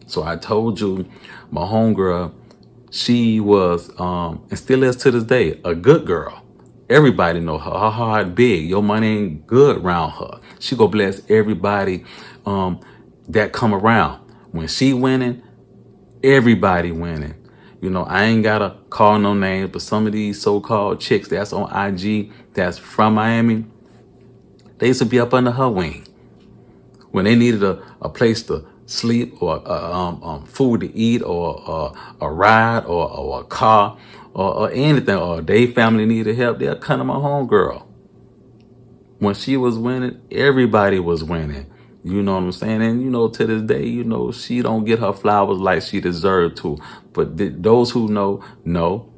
So I told you, my homegirl, she was, and still is to this day, a good girl. Everybody know her. Her heart big. Your money ain't good around her. She go bless everybody that come around. When she winning, everybody winning. You know, I ain't gotta call no names, but some of these so-called chicks that's on IG that's from Miami, they used to be up under her wing. When they needed a place to sleep or food to eat or a ride or a car or anything, or they family needed help, they'll come to my homegirl. When she was winning, everybody was winning. You know what I'm saying? And, you know, to this day, you know, she don't get her flowers like she deserved to. But those who know,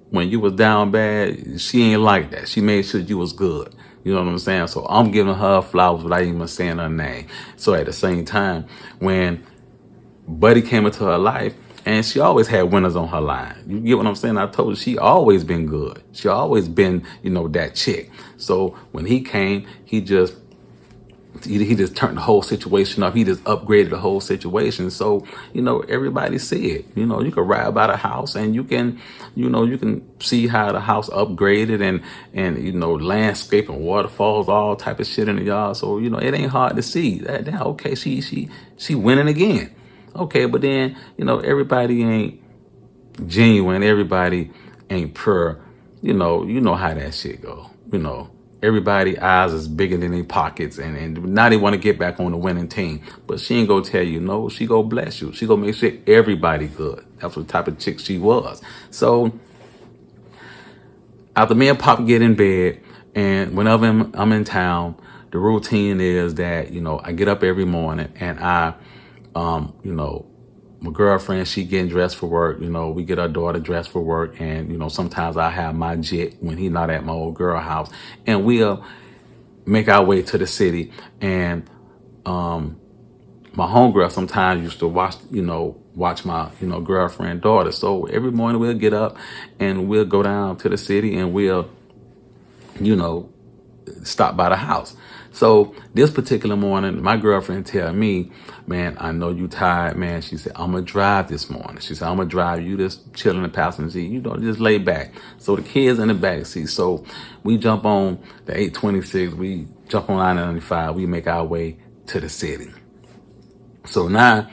when you was down bad, she ain't like that. She made sure you was good. You know what I'm saying? So I'm giving her flowers without even saying her name. So at the same time, when Buddy came into her life, and she always had winners on her line. You get what I'm saying? I told you, she always been good. She always been, you know, that chick. So when he came, he just turned the whole situation up. He just upgraded the whole situation. So, you know, everybody see it. You know, you can ride by the house and you can, you know, you can see how the house upgraded and you know, landscaping, waterfalls, all type of shit in the yard. So, you know, it ain't hard to see that. Okay, she winning again. Okay, but then, you know, everybody ain't genuine. Everybody ain't pure. You know how that shit go. You know, everybody eyes is bigger than their pockets, and now they want to get back on the winning team. But she ain't gonna tell you no. She gonna bless you. She gonna make sure everybody good. That's what type of chick she was. So after me and Pop get in bed, and whenever I'm in town, the routine is that, you know, I get up every morning and I, you know, my girlfriend, she getting dressed for work. You know, we get our daughter dressed for work. And, you know, sometimes I have my jet when he not at my old girl house. And we'll make our way to the city. And my homegirl sometimes used to watch my, you know, girlfriend daughter. So every morning we'll get up and we'll go down to the city and we'll, you know, stop by the house. So this particular morning, my girlfriend tell me, man, I know you tired, man. She said, I'm going to drive this morning. She said, I'm going to drive. You just chill in the passenger seat. You know, just lay back. So the kids in the back seat. So we jump on the 826. We jump on I-95. We make our way to the city. So now,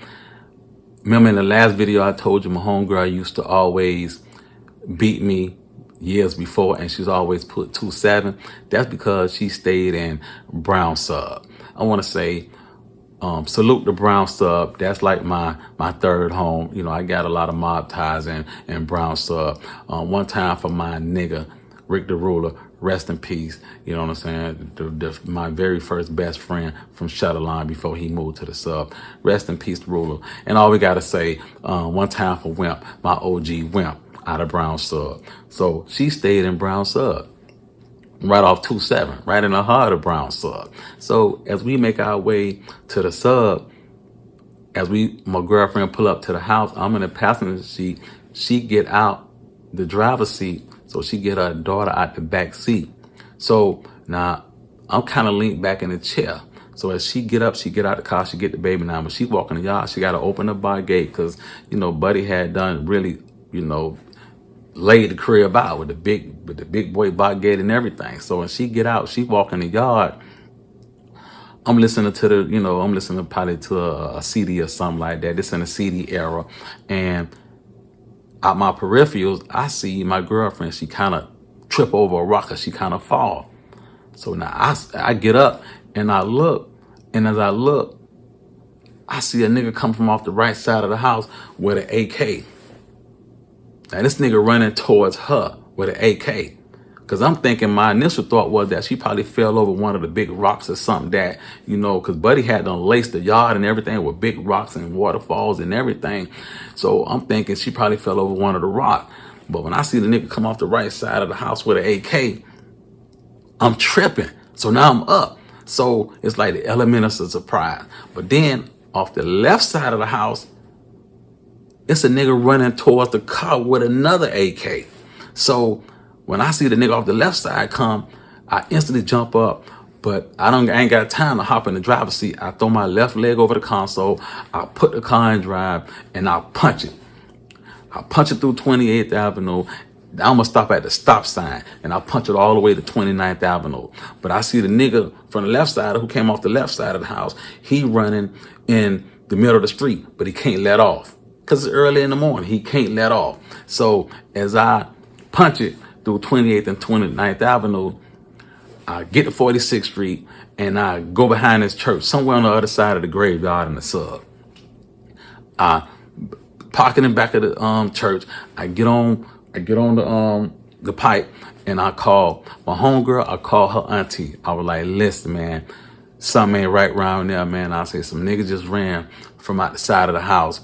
remember in the last video I told you my homegirl used to always beat me years before, and she's always put 2-7. That's because she stayed in Brown Sub. I want to say salute to Brown Sub. That's like my third home. You know, I got a lot of mob ties in Brown Sub. One time for my nigga Rick the Ruler, rest in peace. You know what I'm saying? My very first best friend from Shutterline before he moved to the sub. Rest in peace, Ruler. And all we gotta say, one time for Wimp, my OG Wimp, out of Brown Sub. So she stayed in Brown Sub, right off 2-7, right in the heart of Brown Sub. So as we make our way to the sub, my girlfriend pull up to the house, I'm in the passenger seat. She get out the driver's seat, so she get her daughter out the back seat. So now I'm kind of leaned back in the chair. So as she get up, she get out the car, she get the baby now, but she walk in the yard, she got to open the bar gate because, you know, Buddy had done really, you know, laid the crib out with the big boy bar gate and everything. So when she get out, she walk in the yard. I'm listening to probably to a CD or something like that. This in the CD era. And out my peripherals, I see my girlfriend, she kind of trip over a rock, or she kind of fall. So now I get up and I look, and as I look, I see a nigga come from off the right side of the house with an AK. Now this nigga running towards her with an AK. Cause I'm thinking, my initial thought was that she probably fell over one of the big rocks or something that, you know, cause Buddy had done laced the yard and everything with big rocks and waterfalls and everything. So I'm thinking she probably fell over one of the rocks. But when I see the nigga come off the right side of the house with an AK, I'm tripping. So now I'm up. So it's like the element of surprise. But then off the left side of the house, it's a nigga running towards the car with another AK. So when I see the nigga off the left side come, I instantly jump up, But I ain't got time to hop in the driver's seat. I throw my left leg over the console. I put the car in drive and I punch it. I punch it through 28th Avenue. I'm gonna stop at the stop sign and I punch it all the way to 29th Avenue. But I see the nigga from the left side who came off the left side of the house. He running in the middle of the street, but he can't let off because it's early in the morning. He can't let off. So as I punch it through 28th and 29th Avenue, I get to 46th Street and I go behind this church somewhere on the other side of the graveyard in the sub. I park in the back of the church. I get on the pipe and I call my homegirl. I call her auntie. I was like, listen, man, something ain't right around there, man. I say some niggas just ran from out the side of the house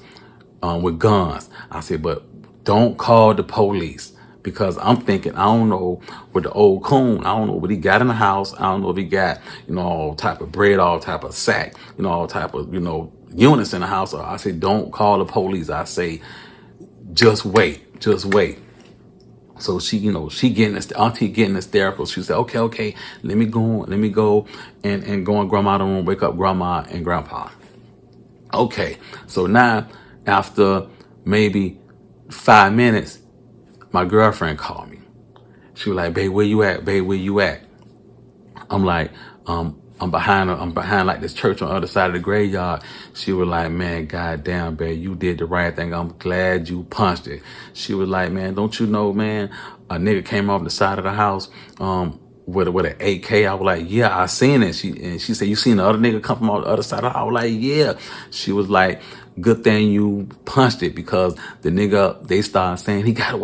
with guns. I said, but don't call the police. Because I'm thinking, I don't know with the old coon, I don't know what he got in the house. I don't know if he got, all type of bread, all type of sack, all type of, units in the house. So I say, don't call the police. I say, just wait, just wait. So she, she auntie getting hysterical. She said, okay, let me go and go in grandma's room, wake up grandma and grandpa. Okay, so now after maybe 5 minutes, my girlfriend called me. She was like, babe, where you at? Babe, where you at? I'm like, I'm behind like this church on the other side of the graveyard. She was like, man, goddamn, babe, you did the right thing. I'm glad you punched it. She was like, man, don't you know, man, a nigga came off the side of the house, with an AK. I was like, yeah, I seen it. She said, you seen the other nigga come from on the other side of the house? I was like, yeah. She was like, good thing you punched it because the nigga, they started saying, he got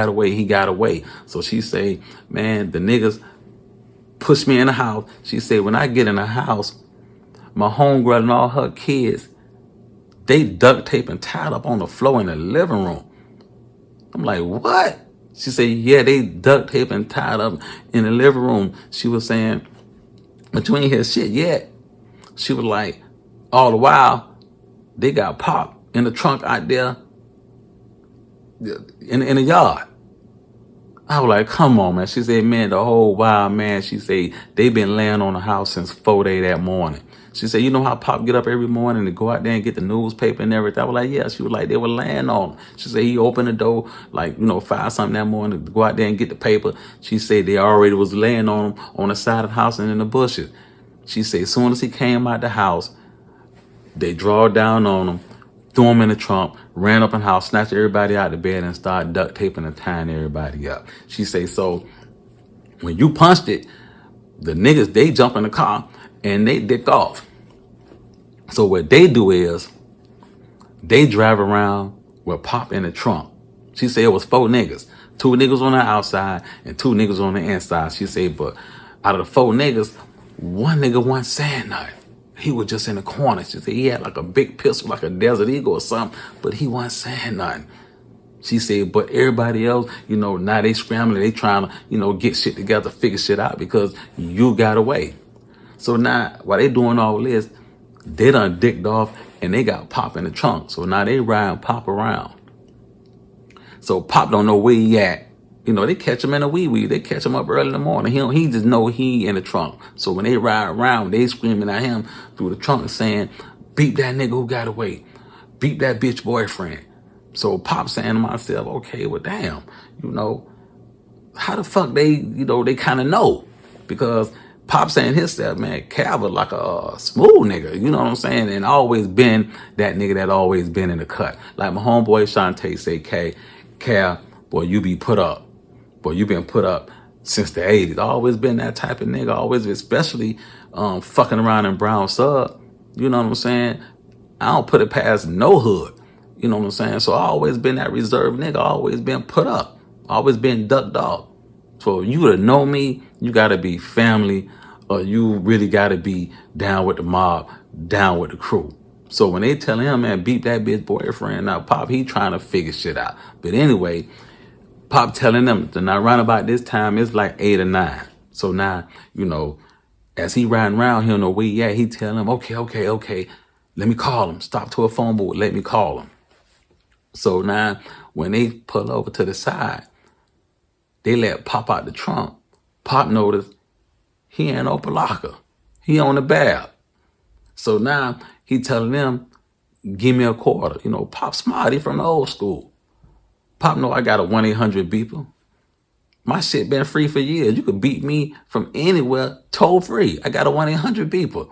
away. So she say, man, the niggas pushed me in the house. She said, when I get in the house, my homegirl and all her kids, they duct tape and tied up on the floor in the living room. I'm like, what? She said, yeah, they duct tape and tied up in the living room. She was saying, but you ain't hear shit yet. She was like, all the while, they got popped in the trunk out there in the yard. I was like, come on, man. She said, man, the whole while, man. She said, they been laying on the house since 4 days that morning. She said, you know how Pop get up every morning to go out there and get the newspaper and everything? I was like, yeah. She was like, they were laying on him. She said, he opened the door, like, 5 something that morning to go out there and get the paper. She said, they already was laying on him on the side of the house and in the bushes. She said, as soon as he came out the house, they drawed down on him, threw him in the trunk, ran up in the house, snatched everybody out of bed and started duct taping and tying everybody up. She say, so when you punched it, the niggas, they jump in the car and they dick off. So what they do is they drive around with Pop in the trunk. She said it was 4 niggas. 2 niggas on the outside and 2 niggas on the inside. She said, but out of the 4 niggas, 1 nigga wasn't saying nothing. He was just in the corner. She said he had like a big pistol, like a Desert Eagle or something, but he wasn't saying nothing. She said, but everybody else, now they scrambling. They trying to, get shit together, figure shit out because you got away. So now, while they doing all this, they done dicked off and they got Pop in the trunk. So now they riding Pop around. So Pop don't know where he at. They catch him in a wee. They catch him up early in the morning. He just know he in the trunk. So when they ride around, they screaming at him through the trunk saying, beat that nigga who got away. Beat that bitch boyfriend. So Pop saying to myself, okay, well, damn, how the fuck they kind of know? Because Pop saying himself, man, Cal was like a smooth nigga, you know what I'm saying? And always been that nigga that always been in the cut. Like my homeboy Shantae say, Cal, boy, you be put up. Boy, you been put up since the 80s. Always been that type of nigga, always, especially fucking around in Brown Sub. You know what I'm saying? I don't put it past no hood. You know what I'm saying? So I always been that reserved nigga, always been put up, always been duck dog. So you to know me, you gotta be family, or you really gotta be down with the mob, down with the crew. So when they tell him, man, beat that bitch boyfriend, now Pop, he trying to figure shit out. But anyway, Pop telling them to not run about this time, it's like 8 or 9. So now, as he riding around, he don't know where he at. He tell him, okay, let me call him. Stop to a phone booth, let me call him. So now, when they pull over to the side, they let Pop out the trunk. Pop noticed He ain't open locker. He on the bab. So now he telling them, give me a quarter. You know, Pop smart. He from the old school. Pop know I got a 1-800 beeper. My shit been free for years. You could beat me from anywhere toll free. I got a 1-800 beeper.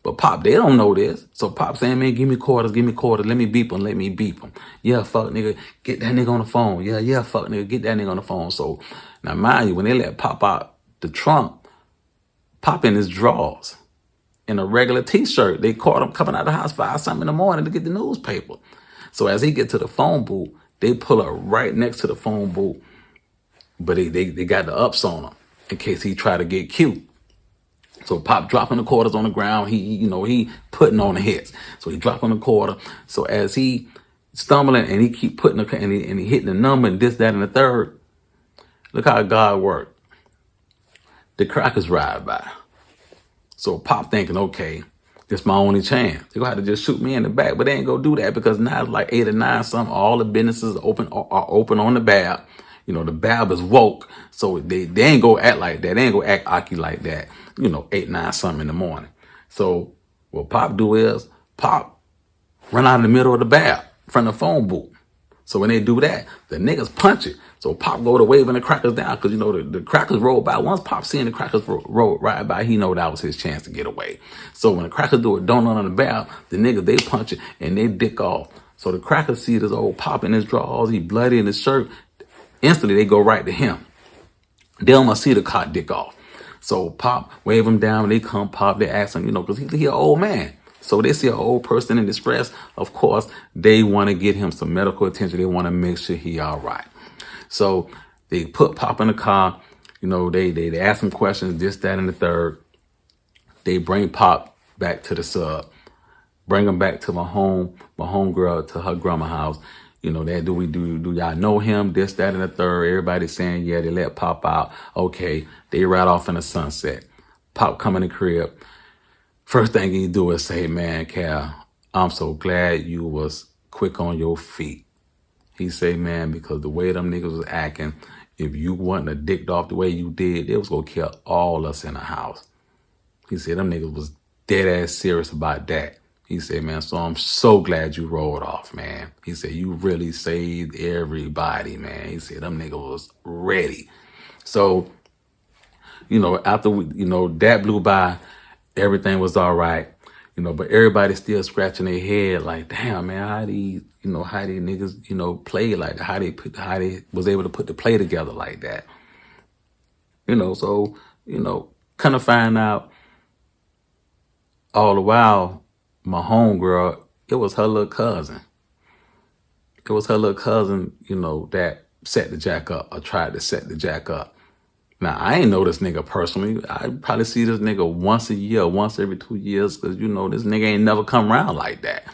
But Pop, they don't know this. So Pop saying, man, give me quarters. Let me beep him. Yeah, fuck nigga, get that nigga on the phone. Yeah, fuck nigga, get that nigga on the phone. So now mind you, when they let Pop out the trunk, Pop in his drawers in a regular t-shirt. They caught him coming out of the house 5 something in the morning to get the newspaper. So as he get to the phone booth, they pull up right next to the phone booth, but they got the ups on him in case he try to get cute. So Pop dropping the quarters on the ground. He putting on the hits. So he dropping the quarter. So as he stumbling and he keep putting and he hitting the number and this, that, and the third. Look how God worked. The crackers ride by. So Pop thinking, okay, this my only chance. They gonna have to just shoot me in the back, but they ain't gonna do that because now it's like 8 or 9 something. All the businesses are open on the bab. You know, the bab is woke, so they ain't gonna act like that. They ain't gonna act ocky like that. 8, 9 something in the morning. So what Pop do is Pop run out in the middle of the bab from the phone booth. So when they do that, the niggas punch it. So Pop go to waving the crackers down because, the crackers roll by. Once Pop seeing the crackers roll right by, he know that was his chance to get away. So when the crackers do a donut on the barrel, the niggas, they punch it and they dick off. So the crackers see this old Pop in his drawers, he bloody in his shirt. Instantly, they go right to him. They don't see the cop dick off. So Pop wave him down. When they come, Pop, they ask him, because he an old man. So they see an old person in distress. Of course, they want to get him some medical attention. They want to make sure he all right. So they put Pop in the car. They ask him questions, this, that, and the third. They bring Pop back to the sub. Bring him back to my homegirl, to her grandma's house. Do y'all know him? This, that, and the third. Everybody saying, yeah, they let Pop out. Okay, they ride off in the sunset. Pop come in the crib. First thing he do is say, man, Cal, I'm so glad you was quick on your feet. He say, man, because the way them niggas was acting, if you wasn't a dicked off the way you did, it was gonna kill all us in the house. He said, them niggas was dead ass serious about that. He said, man, so I'm so glad you rolled off, man. He said, you really saved everybody, man. He said, them niggas was ready. So, after that blew by, everything was all right, but everybody still scratching their head like, damn, man, how these niggas, play like that, how they was able to put the play together like that. So, kind of find out all the while, my homegirl, it was her little cousin. That set the jack up or tried to set the jack up. Now, I ain't know this nigga personally. I probably see this nigga once a year, once every 2 years, because, this nigga ain't never come around like that.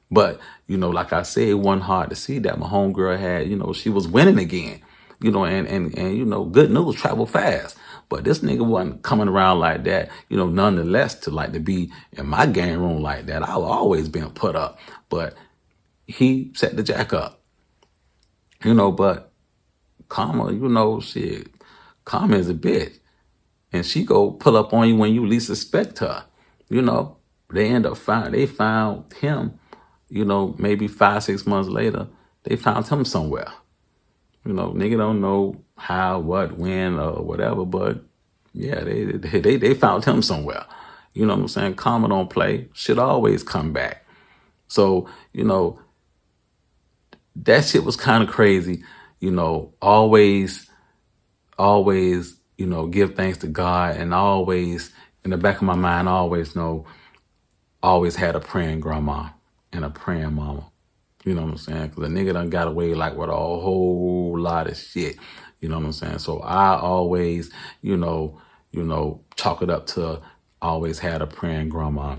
But, like I said, it wasn't hard to see that my homegirl had, she was winning again, and good news travel fast. But this nigga wasn't coming around like that, nonetheless, to be in my game room like that. I've always been put up. But he set the jack up, but Karma, shit. Karma is a bitch. And she go pull up on you when you least suspect her. They end up they found him, maybe 5, 6 months later, they found him somewhere. Nigga don't know how, what, when, or whatever, but yeah, they found him somewhere. You know what I'm saying? Karma don't play. Shit always come back. So, that shit was kind of crazy. Always, give thanks to God, and always, in the back of my mind, always had a praying grandma and a praying mama. You know what I'm saying? Because a nigga done got away with a whole lot of shit. You know what I'm saying? So I always, chalk it up to always had a praying grandma.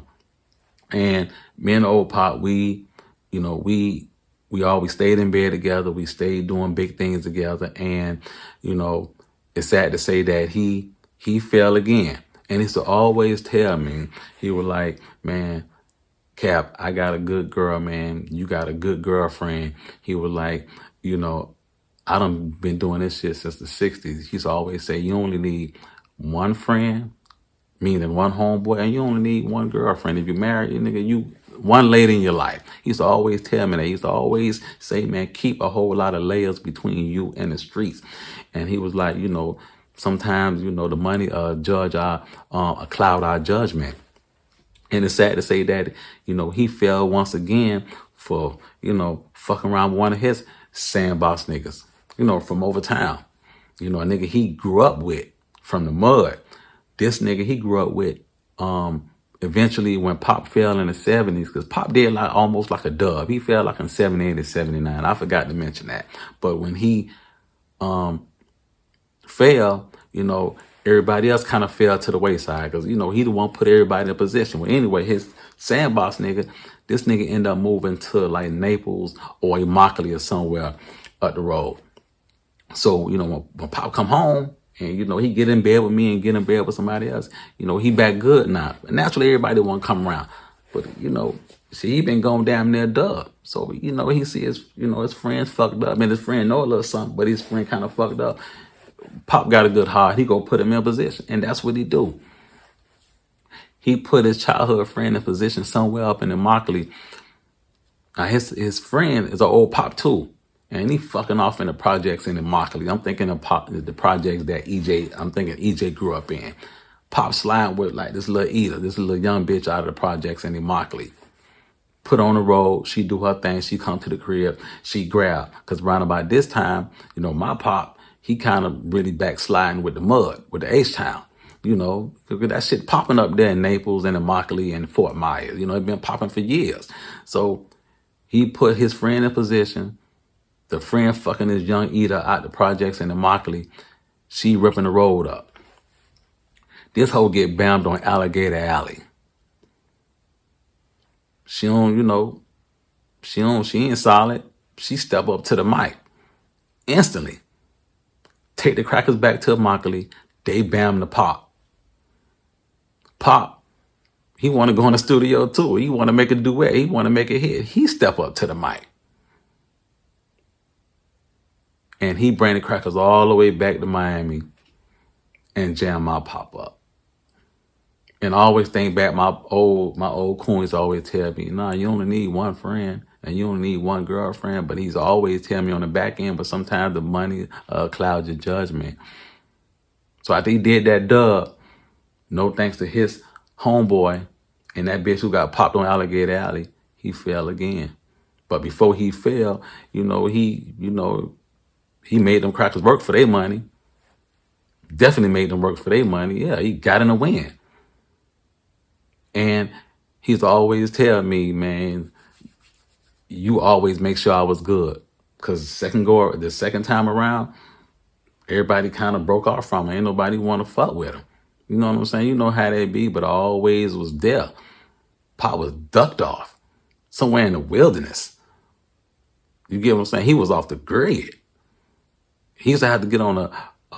And me and the old Pop, we always stayed in bed together. We stayed doing big things together. And, it's sad to say that he fell again. And he used to always tell me, he was like, man, Cap, I got a good girl, man. You got a good girlfriend. He was like, I done been doing this shit since the 60s. He used to always say, you only need one friend meaning one homeboy, and you only need one girlfriend. If you're married, nigga, you one lady in your life. He used to always tell me that. He used to always say, man, keep a whole lot of layers between you and the streets. And he was like, sometimes, the money judge our cloud our judgment. And it's sad to say that, he fell once again for, fucking around with one of his sandbox niggas, from over town. A nigga he grew up with from the mud. This nigga he grew up with, eventually when Pop fell in the 70s, because Pop did like almost like a dub. He fell like in 78 or 79. I forgot to mention that. But when he fell, everybody else kind of fell to the wayside because, he the one put everybody in a position. Well, anyway, his sandbox nigga, this nigga ended up moving to like Naples or Immokalee or somewhere up the road. So, when Pop come home and, he get in bed with me and get in bed with somebody else, he back good now. And naturally, everybody want to come around. But, see, he been going damn near dub. So, he see his friends fucked up. And his friend know a little something, but his friend kind of fucked up. Pop got a good heart. He gonna put him in position. And that's what he do. He put his childhood friend in position somewhere up in Immokalee. Now, his friend is an old Pop too. And he fucking off in the projects in Immokalee. I'm thinking of the projects that EJ grew up in. Pop sliding with like this little Eda, this little young bitch out of the projects in Immokalee. Put on the road, she do her thing, she come to the crib, she grab. Because around about this time, my Pop, he kind of really backsliding with the mud, with the H-Town. That shit popping up there in Naples and Immokalee and Fort Myers. It been popping for years. So he put his friend in position. The friend fucking this young Eda out the projects in Immokalee. She ripping the road up. This hoe get bammed on Alligator Alley. She ain't solid. She step up to the mic. Instantly. Take the crackers back to Immokalee. They bam the Pop. Pop, he want to go in the studio too. He want to make a duet. He want to make a hit. He step up to the mic. And he bring the crackers all the way back to Miami and jam my Pop up. And I always think back, my old coons always tell me, nah, you only need one friend and you only need one girlfriend. But he's always tell me on the back end, but sometimes the money clouds your judgment. So after he did that dub, no thanks to his homeboy and that bitch who got popped on Alligator Alley, he fell again. But before he fell, he made them crackers work for their money. Definitely made them work for their money. Yeah, he got in a win. And he's always tell me, man, you always make sure I was good. Because the second time around, everybody kind of broke off from him. Ain't nobody want to fuck with him. You know what I'm saying? You know how that be, but I always was there. Pop was ducked off somewhere in the wilderness. You get what I'm saying? He was off the grid. He used to have to get on a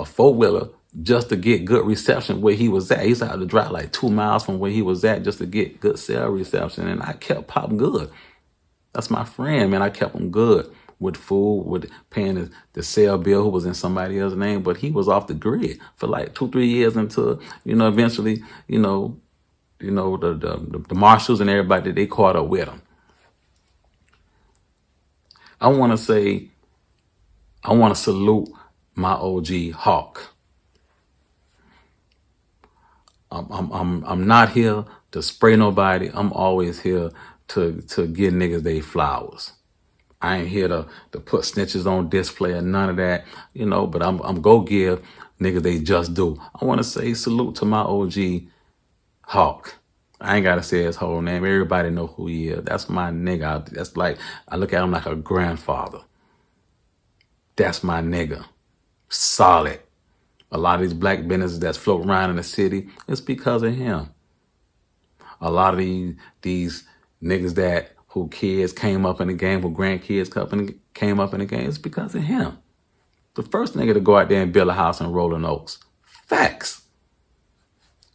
four-wheeler just to get good reception where he was at. He used to have to drive like 2 miles from where he was at just to get good cell reception. And I kept Pop good. That's my friend, man. I kept him good with food, with paying the cell bill who was in somebody else's name. But he was off the grid for like 2-3 years until, eventually, the marshals and everybody, they caught up with him. I want to salute my OG Hawk. I'm not here to spray nobody. I'm always here to give niggas they flowers. I ain't here to put snitches on display or none of that, but I'm go give niggas they just do. I want to say salute to my OG Hawk. I ain't got to say his whole name. Everybody know who he is. That's my nigga. That's like, I look at him like a grandfather. That's my nigga. Solid. A lot of these black businesses that's floating around in the city, it's because of him. A lot of these niggas who kids came up in the game, who grandkids came up in the game, it's because of him. The first nigga to go out there and build a house in Rolling Oaks. Facts.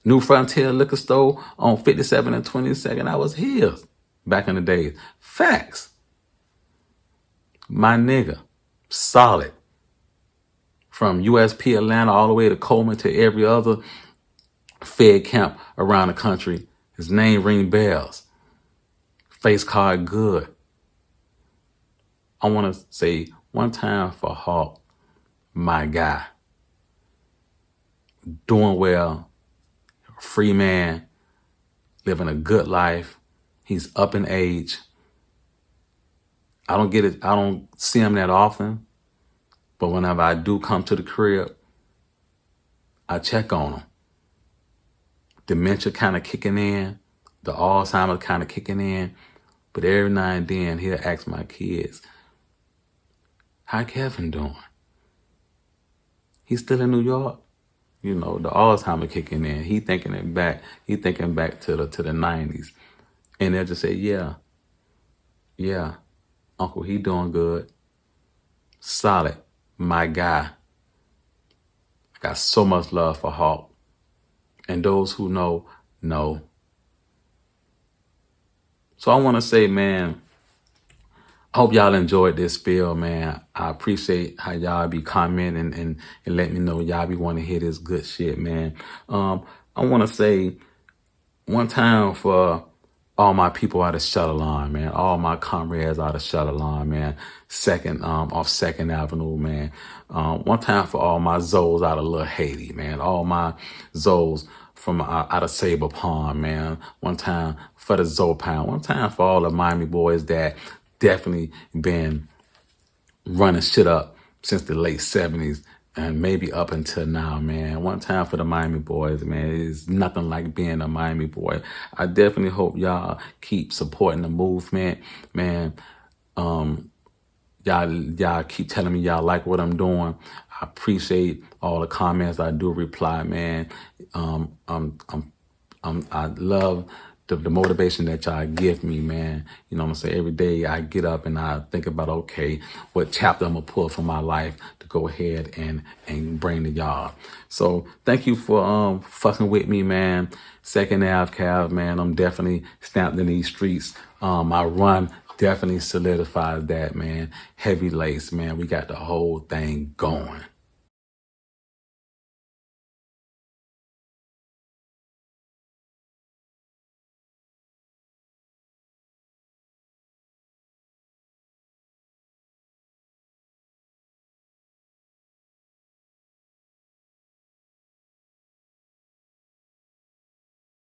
New Frontier Liquor Store on 57 and 22nd. I was his back in the days. Facts. My nigga. Solid. From USP Atlanta all the way to Coleman to every other Fed camp around the country. His name ring bells. Face card good. I want to say one time for Hawk, my guy. Doing well, free man, living a good life. He's up in age. I don't get it. I don't see him that often, but whenever I do come to the crib, I check on him. Dementia kind of kicking in, the Alzheimer's kind of kicking in, but every now and then he'll ask my kids, how Kevin doing? He's still in New York? You know, the Alzheimer's kicking in. He thinking back to the 90s. And they'll just say, yeah, Uncle, he doing good. Solid, my guy. I got so much love for Hawk. And those who know. So I want to say, man, I hope y'all enjoyed this spiel, man. I appreciate how y'all be commenting and let me know y'all be want to hear this good shit, man. I want to say one time for all my people out of Shutterlawn, man. All my comrades out of Shutterlawn, man. Off 2nd Avenue, man. One time for all my Zoes out of Little Haiti, man. All my Zoes from out of Sabre Pond, man. One time for the Zoe Pound. One time for all the Miami boys that definitely been running shit up since the late 70s and maybe up until now, man. One time for the Miami boys, man. It's nothing like being a Miami boy. I definitely hope y'all keep supporting the movement, man. Y'all keep telling me y'all like what I'm doing. I appreciate all the comments. I do reply, man. I love the motivation that y'all give me, man. You know what I'm saying? Every day I get up and I think about, okay, what chapter I'm gonna pull from my life to go ahead and bring to y'all. So thank you for fucking with me, man. 2nd Ave Cav, man. I'm definitely stamped in these streets. My run definitely solidifies that, man. Heavy lace, man. We got the whole thing going.